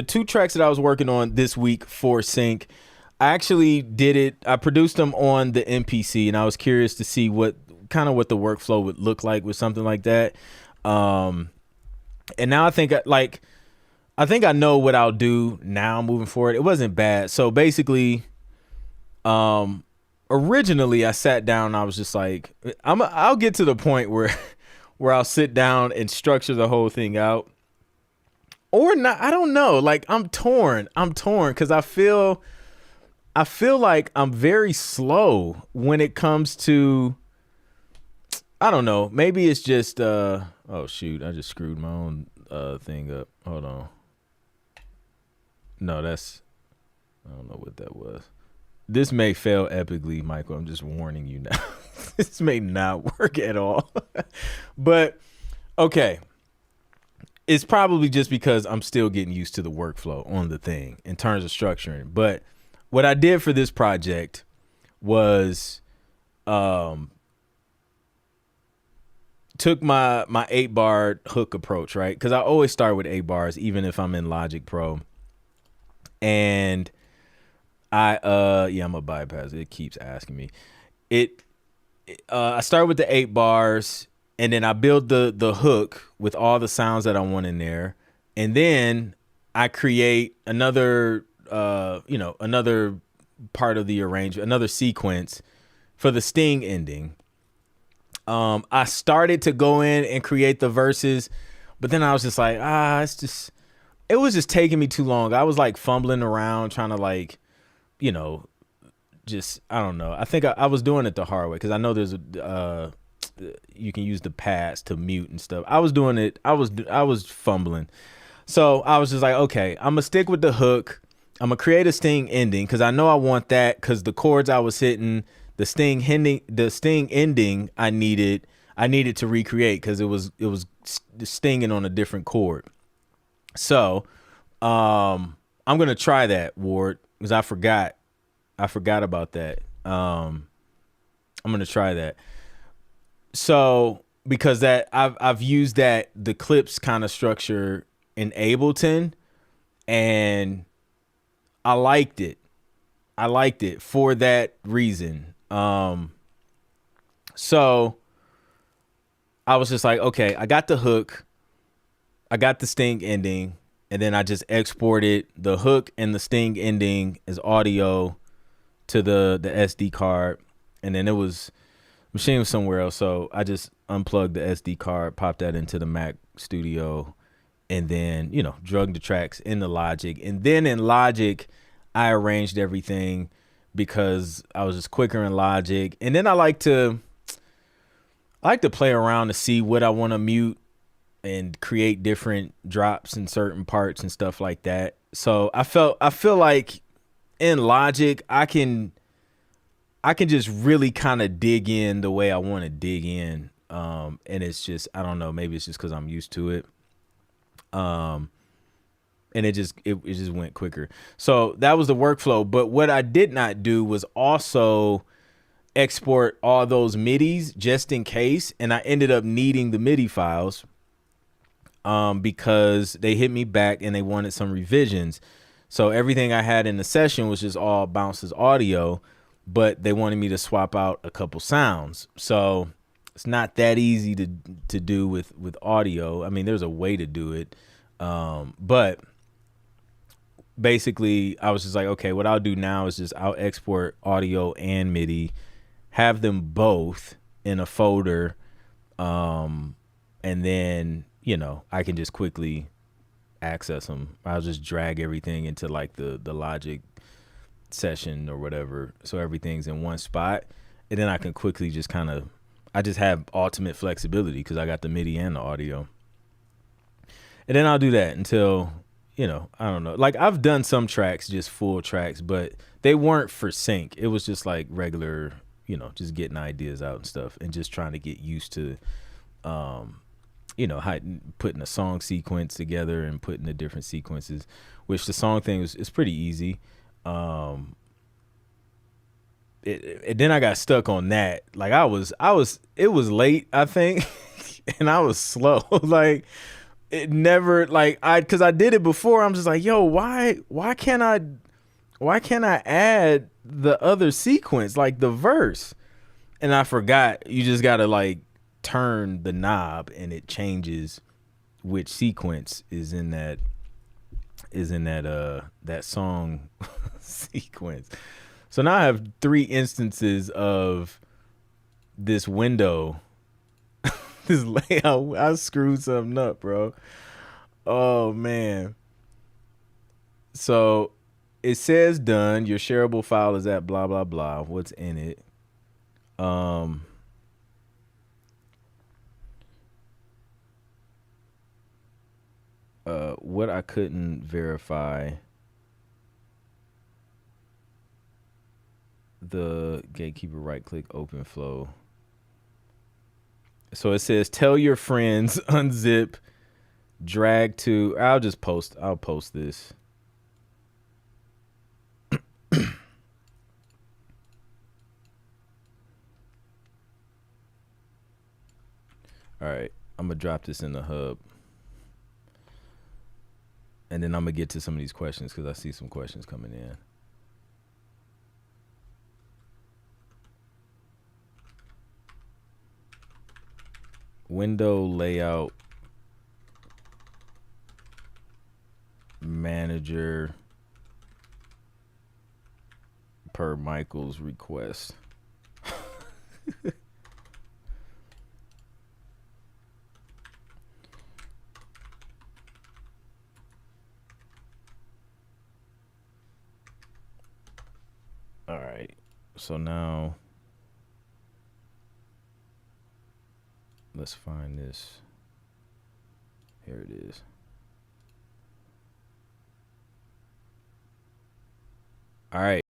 the two tracks that I was working on this week for Sync, I actually did it. I produced them on the MPC, and I was curious to see what the workflow would look like with something like that. And now I think I know what I'll do now moving forward. It wasn't bad. So basically, originally I sat down and I was just like, I'll get to the point where where I'll sit down and structure the whole thing out. Or not, I don't know. Like I'm torn because I feel like I'm very slow when it comes to, I don't know. Maybe it's just oh shoot, I just screwed my own thing up. Hold on. No, I don't know what that was. This may fail epically, Michael. I'm just warning you now. This may not work at all. But okay. It's probably just because I'm still getting used to the workflow on the thing in terms of structuring. But what I did for this project was took my 8-bar hook approach, right? Because I always start with 8 bars, even if I'm in Logic Pro. And I'm gonna bypass it. It keeps asking me. I start with the 8 bars, and then I build the hook with all the sounds that I want in there, and then I create another another part of the arrangement, another sequence for the sting ending. I started to go in and create the verses, but then I was just like, it was just taking me too long. I was like fumbling around trying to I don't know. I think I was doing it the hard way because I know there's you can use the pads to mute and stuff. I was doing it. I was fumbling. So I was just like, okay, I'm gonna stick with the hook. I'm gonna create a sting ending because I know I want that because the chords I was hitting, the sting ending I needed to recreate because it was stinging on a different chord. So I'm gonna try that, Ward, because I forgot about that. I'm gonna try that. So because that I've used the clips kind of structure in Ableton, and I liked it for that reason. So I was just like, okay, I got the hook, I got the sting ending, and then I just exported the hook and the sting ending as audio to the SD card, and then machine was somewhere else, so I just unplugged the SD card, popped that into the Mac Studio, and then drug the tracks into Logic, and then in Logic I arranged everything because I was just quicker in Logic, and then I like to play around to see what I want to mute and create different drops in certain parts and stuff like that. So I feel like in Logic I can just really kind of dig in the way I want to dig in. And it's just, I don't know, maybe it's just because I'm used to it. And it just went quicker. So that was the workflow. But what I did not do was also export all those MIDIs just in case. And I ended up needing the MIDI files because they hit me back and they wanted some revisions. So everything I had in the session was just all bounces audio, but they wanted me to swap out a couple sounds. So it's not that easy to do with audio. I mean, there's a way to do it. But basically I was just like, okay, what I'll do now is just I'll export audio and MIDI, have them both in a folder. And then, I can just quickly access them. I'll just drag everything into like the Logic session or whatever, so everything's in one spot, and then I can quickly just I just have ultimate flexibility because I got the MIDI and the audio, and then I'll do that until I don't know, like I've done some tracks, just full tracks, but they weren't for sync. It was just like regular, just getting ideas out and stuff, and just trying to get used to how putting a song sequence together and putting the different sequences, which the song thing is pretty easy. And then I got stuck on that. Like it was late, I think, and I was slow. Like it never like because I did it before. I'm just like, yo, why can't I add the other sequence, like the verse? And I forgot. You just gotta like turn the knob, and it changes which sequence is in that song sequence. So now I have 3 instances of this window, this layout. I screwed something up, bro. Oh man. So it says done. Your shareable file is at blah blah blah. What's in it? What I couldn't verify. The gatekeeper right click open flow. So it says tell your friends, unzip, drag to. I'll post this. All right, I'm gonna drop this in the hub, and then I'm gonna get to some of these questions because I see some questions coming in. Window layout manager per Michael's request. All right, so now let's find this. Here it is. All right.